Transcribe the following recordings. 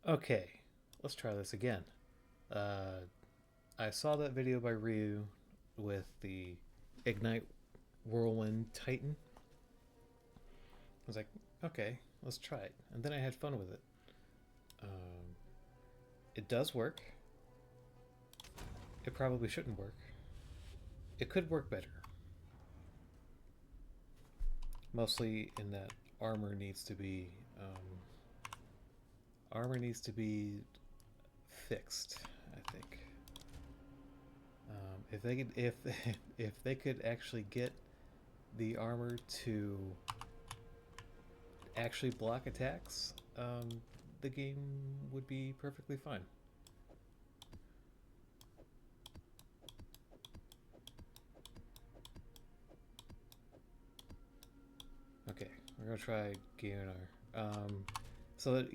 Okay, let's try this again. Uh, I saw that video by Ryu with the Ignite Whirlwind Titan. I was like, okay, let's try it. And then I had fun with it. Um, it does work. It probably shouldn't work. It could work better. Mostly in that armor needs to be armor needs to be fixed. I think if they could if they could actually get the armor to actually block attacks, the game would be perfectly fine. Okay, we're gonna try Geonar. So that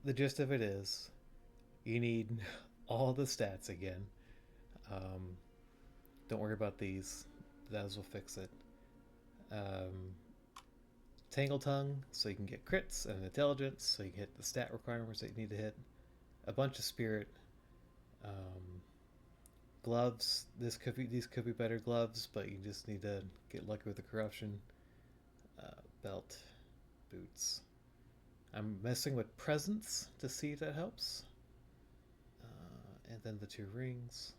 the gist of it is, you need all the stats again. Um, don't worry about these; those will fix it. Um, Tangle Tongue, so you can get crits, and Intelligence, so you can hit the stat requirements that you need to hit. A bunch of Spirit. Um, Gloves. These could be better gloves, but you just need to get lucky with the corruption. Belt, boots. I'm messing with presents to see if that helps. And then the two rings,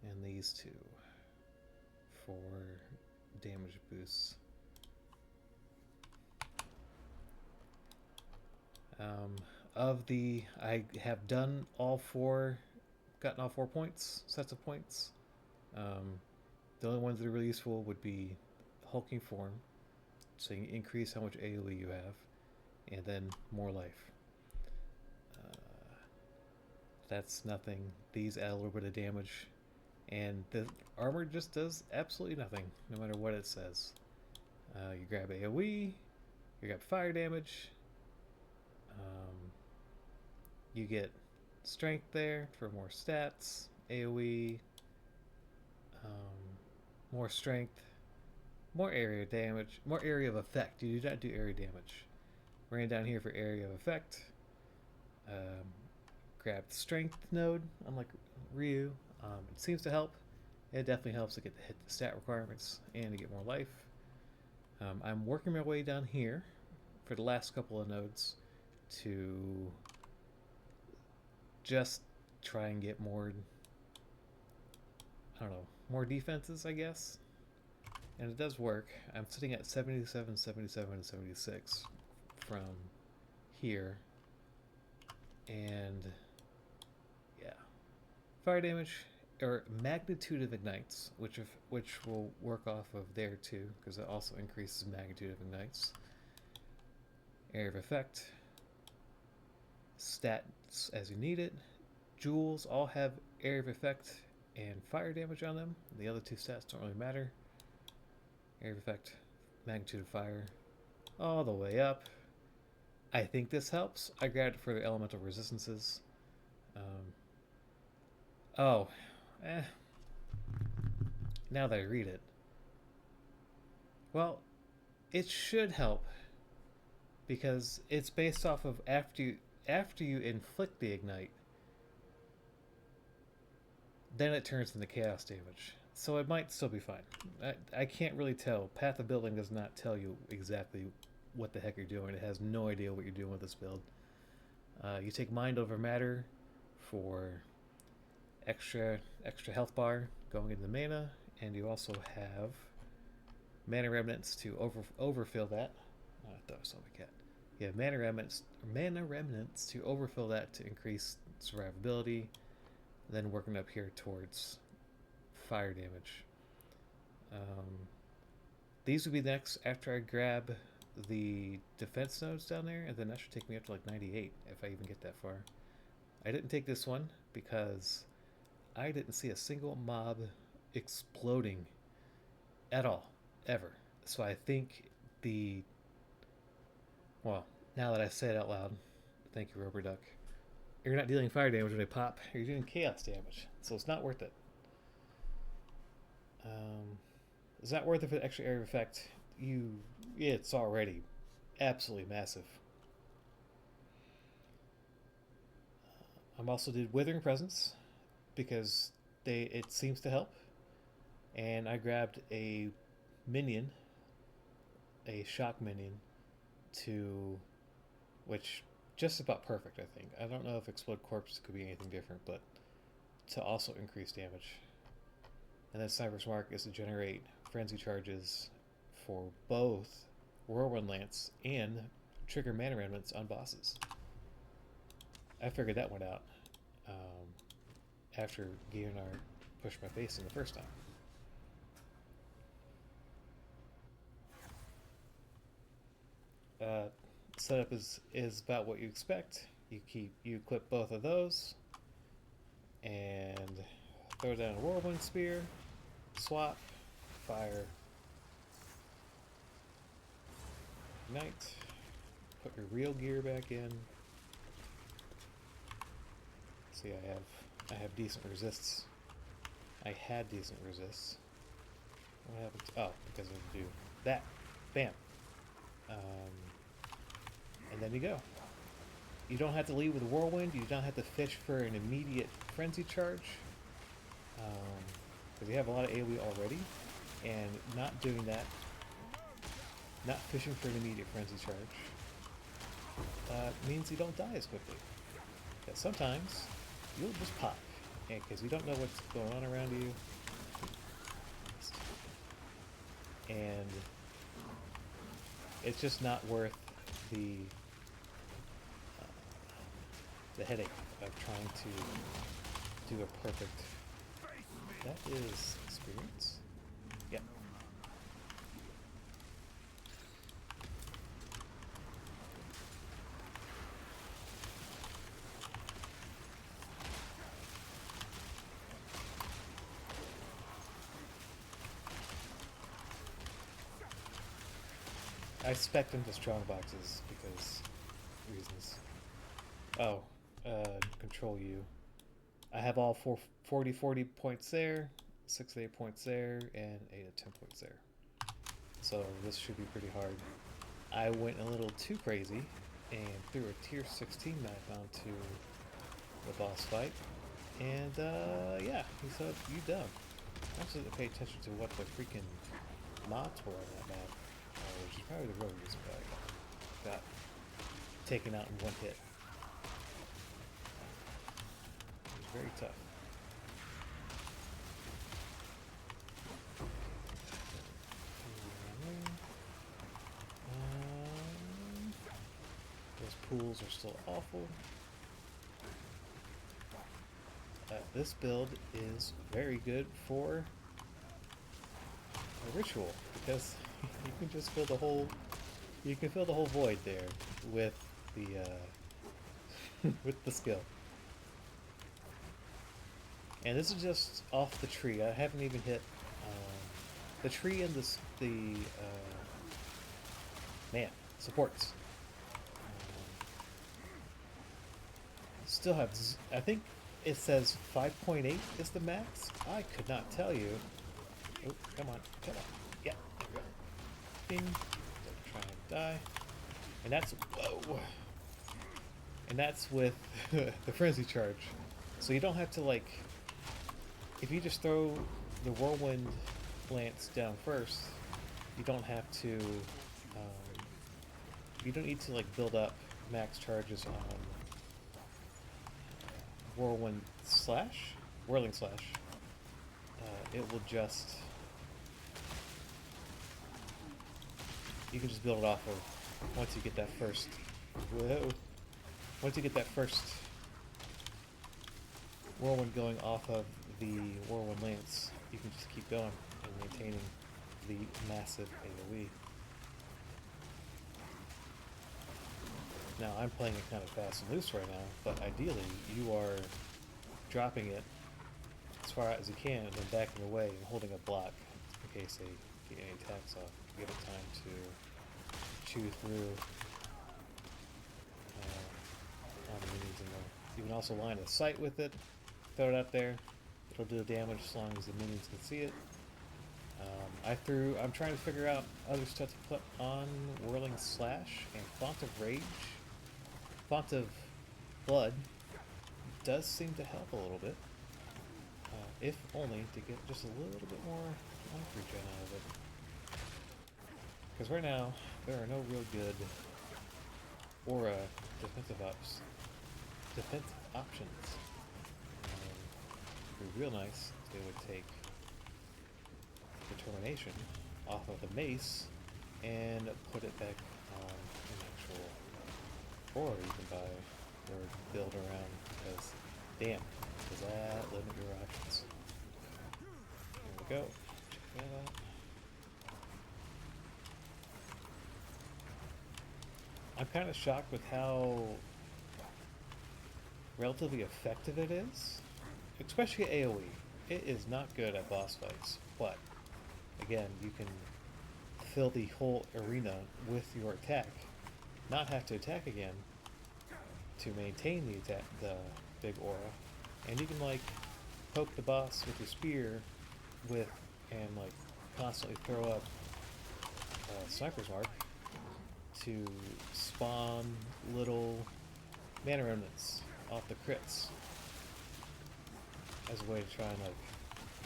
and these two for damage boosts. Um, I have done all four, gotten all 4 points, sets of points. Um, the only ones that are really useful would be hulking form, so you can increase how much AoE you have, and then more life. Uh, that's nothing. These add a little bit of damage, and the armor just does absolutely nothing, no matter what it says. You grab AoE, you grab fire damage, um, you get strength there for more stats, AoE, more strength, more area damage, more area of effect. You do not do area damage. Ran down here for area of effect. Um, Grab the strength node, unlike Ryu. It seems to help. It definitely helps to get to hit the stat requirements and to get more life. I'm working my way down here for the last couple of nodes to just try and get more, I don't know, more defenses, I guess. And it does work. I'm sitting at 77, 77, and 76 from here. And yeah, fire damage or magnitude of ignites, which will work off of there too, because it also increases magnitude of ignites. Area of effect, stats as you need it. Jewels all have area of effect and fire damage on them. The other two stats don't really matter. Area of effect, magnitude of fire, all the way up. I think this helps. I grabbed it for the elemental resistances. Um, oh, eh. Now that I read it, well, it should help because it's based off of after you inflict the ignite, then it turns into chaos damage. So it might still be fine. I can't really tell. Path of Building does not tell you exactly what the heck you're doing. It has no idea what you're doing with this build. You take Mind Over Matter for extra health bar going into the mana, and you also have mana remnants to overfill that. Oh, I thought I saw the cat. You have mana remnants to overfill that to increase survivability. Then working up here towards fire damage. Um, these would be next after I grab the defense nodes down there, and then that should take me up to like 98 if I even get that far. I didn't take this one because I didn't see a single mob exploding at all, ever. So I think the. Well, now that I say it out loud, thank you, Rubber Duck. You're not dealing fire damage when they pop, you're doing chaos damage. So it's not worth it. It's not worth it for the extra area of effect. It's already absolutely massive. I'm also did Withering Presence because it seems to help, and I grabbed a minion, a shock minion, to which just about perfect. I think. I don't know if Explode Corpse could be anything different, but to also increase damage. And then Sniper's Mark is to generate frenzy charges for both Whirlwind Lance and trigger mana remnants on bosses. I figured that one out after Geonar pushed my face in the first time. Setup is about what you expect. You equip both of those and throw down a Whirlwind Spear, swap, fire, ignite, put your real gear back in. See, I have decent resists. I had decent resists. What happened? Oh, because I do that. Bam. And then you go. You don't have to lead with a Whirlwind. You don't have to fish for an immediate frenzy charge. Because you have a lot of AoE already. And not doing that, not fishing for an immediate frenzy charge, means you don't die as quickly. Because sometimes you'll just pop. Because you don't know what's going on around you. And it's just not worth the headache of trying to do a perfect. That is experience. Yeah. I spec'd into strong boxes because reasons. Oh, control you. I have all 40 points there, 6 to 8 points there, and 8 to 10 points there. So this should be pretty hard. I went a little too crazy and threw a tier 16 knife onto the boss fight. And yeah, he said, "You dumb." I also didn't pay attention to what the freaking mods were on that map, which is probably the real reason why I got taken out in one hit. It was very tough. Those pools are still awful. This build is very good for a ritual because you can just fill the whole void there with the with the skill. And this is just off the tree. I haven't even hit the tree and the supports. Still have, I think it says 5.8 is the max. I could not tell you. Oh, come on. Yeah, there we go. Bing. Don't try and die. And that's, whoa. And that's with the frenzy charge. So you don't have to, like, if you just throw the Whirlwind Lance down first, you don't have to, you don't need to, like, build up max charges on Whirling Slash. It will just, you can just build it off of once you get that first. Once you get that first Whirlwind going off of the Whirlwind Lance, you can just keep going and maintaining the massive AoE. Now, I'm playing it kind of fast and loose right now, but ideally, you are dropping it as far out as you can and then backing away and holding a block in case they get any attacks off. Give it time to chew through all the minions in there. You can also line of sight with it, throw it up there. It'll do damage as long as the minions can see it. I'm trying to figure out other stuff to put on Whirling Slash and Font of Rage. Font of Blood does seem to help a little bit, if only to get just a little bit more life regen out of it. Because right now, there are no real good aura defensive options. It'd be real nice if they would take determination off of the mace and put it back on an actual aura you can buy or build around, because damn, does that limit your options. There we go. Check that out. I'm kind of shocked with how relatively effective it is, especially AoE. It is not good at boss fights, but again, you can fill the whole arena with your attack, not have to attack again to maintain the big aura, and you can like poke the boss with your spear and like constantly throw up sniper's mark to spawn little mana remnants off the crits as a way to try and like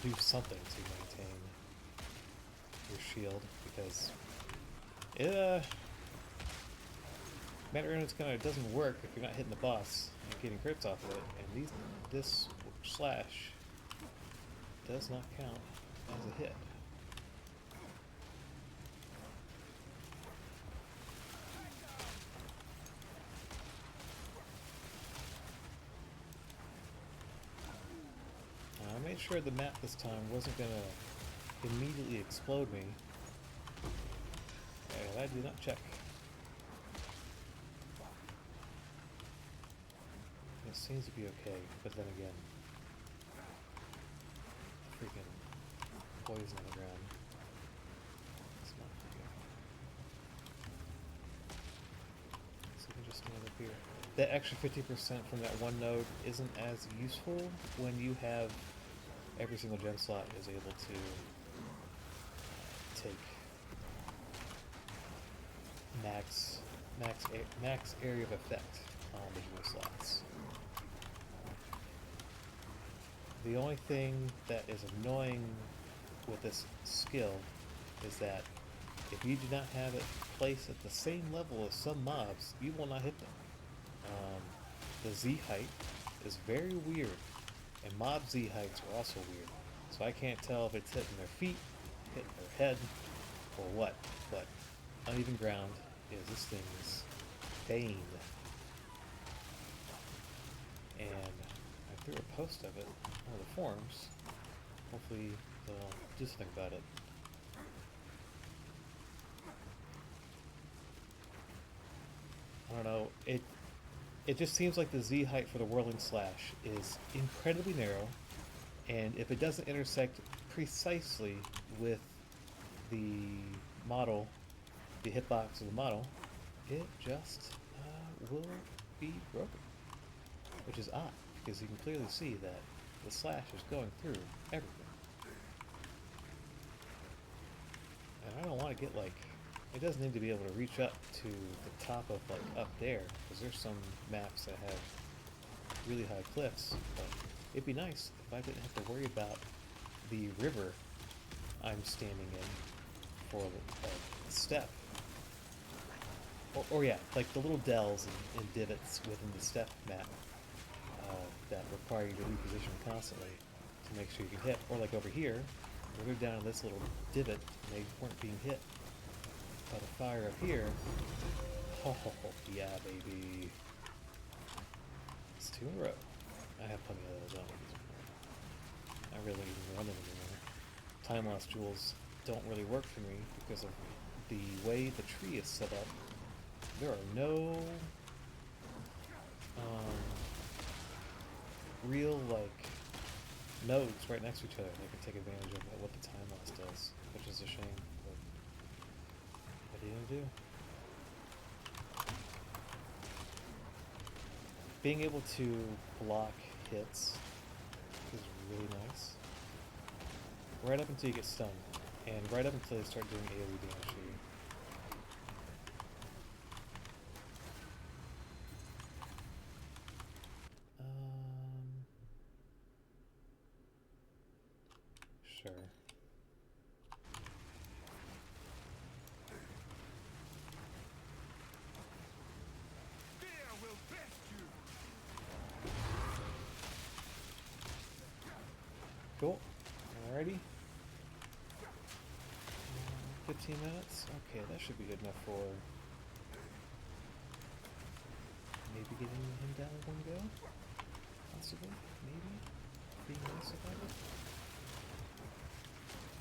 do something to maintain your shield, because mana remnants kind of doesn't work if you're not hitting the boss and getting crits off of it, and this slash does not count as a hit. I made sure the map this time wasn't going to immediately explode me. And I did not check. It seems to be okay, but then again, freaking poison on the ground. It's not good. So we can just stand up here. That extra 50% from that one node isn't as useful when you have every single gem slot is able to take max area of effect on the gem slots. The only thing that is annoying with this skill is that if you do not have it placed at the same level as some mobs, you will not hit them. The Z height is very weird, and mob Z heights are also weird. So I can't tell if it's hitting their feet, hitting their head, or what. But uneven ground is this thing's bane. And I threw a post of it on the forums. Hopefully they'll do something about it. I don't know. It just seems like the Z height for the Whirlwind Slash is incredibly narrow, and if it doesn't intersect precisely with the model, the hitbox of the model, it just will be broken. Which is odd, because you can clearly see that the slash is going through everything. And I don't want to get like, it doesn't need to be able to reach up to the top of like up there, because there's some maps that have really high cliffs, but it'd be nice if I didn't have to worry about the river I'm standing in for a step. Or yeah, like the little dells and divots within the step map that require you to reposition constantly to make sure you can hit. Or like over here, where they're down in this little divot and they weren't being hit by the fire up here. Oh, yeah, baby. It's 2 in a row. I have plenty of those on. I really don't even run them anymore. Time loss jewels don't really work for me because of the way the tree is set up. There are no real like nodes right next to each other that can take advantage of what the time loss does, which is a shame. But what are you gonna do? Being able to block hits is really nice. Right up until you get stunned, and right up until they start doing AoE damage to you. Cool. Alrighty. 15 minutes? Okay, that should be good enough for maybe getting him down in one go? Possibly? Maybe? Being nice about it?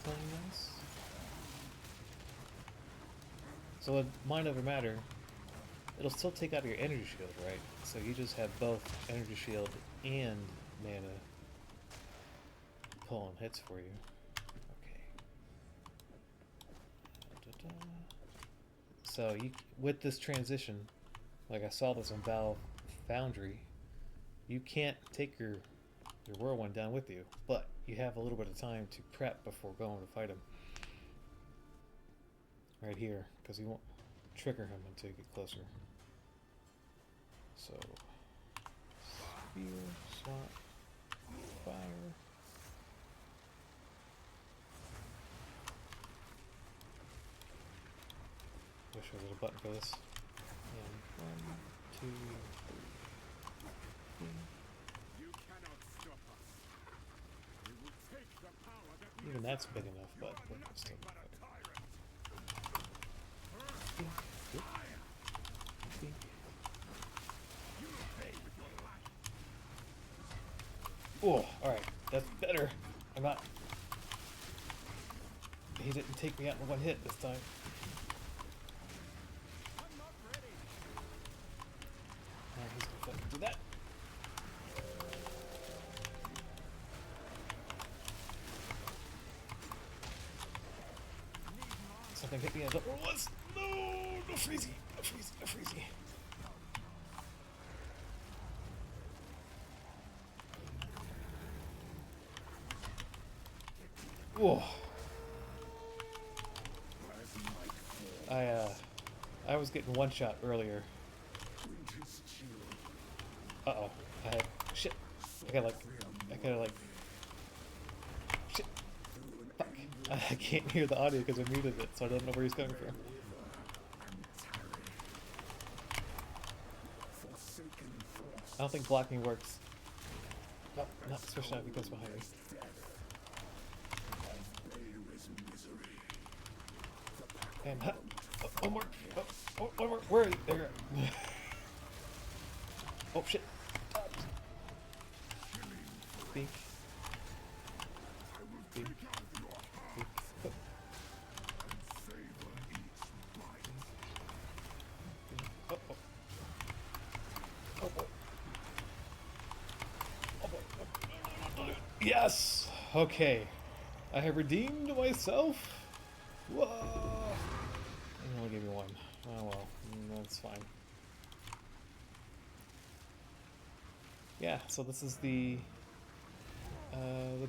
Playing nice? So it might never matter. It'll still take out your energy shield, right? So you just have both energy shield and mana pulling hits for you. Okay. Da-da-da. So you, with this transition, like I saw this on Valve Foundry, you can't take your Whirlwind down with you, but you have a little bit of time to prep before going to fight him. Right here, because you won't trigger him until you get closer. So, spear, swat, fire. Wish there was a button for this. And 1, 2, 3. You cannot stop us. We will take the power that we Even that's big enough, but still. Oh, alright, that's better. I'm not. He didn't take me out in one hit this time. I'm not ready. Now he's gonna fucking do that. Something hit me as up where it was. No, no freezy, no freezy, no freezy. Whoa. I was getting one shot earlier. Uh-oh. I had shit. I gotta like shit. Fuck. I can't hear the audio because I muted it, so I don't know where he's coming from. I don't think blocking works. No, not especially not if he comes behind me. And oh, one more. Oh, one more. Where are you? There you go. Oh shit. Think. Think. Think. Oh. Oh, oh. Oh boy. Oh boy. Oh, no. Yes! Okay. I have redeemed myself. Whoa! And only gave me one. Oh well, that's fine. Yeah, so this is the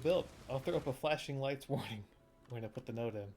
build. I'll throw up a flashing lights warning when I put the note in.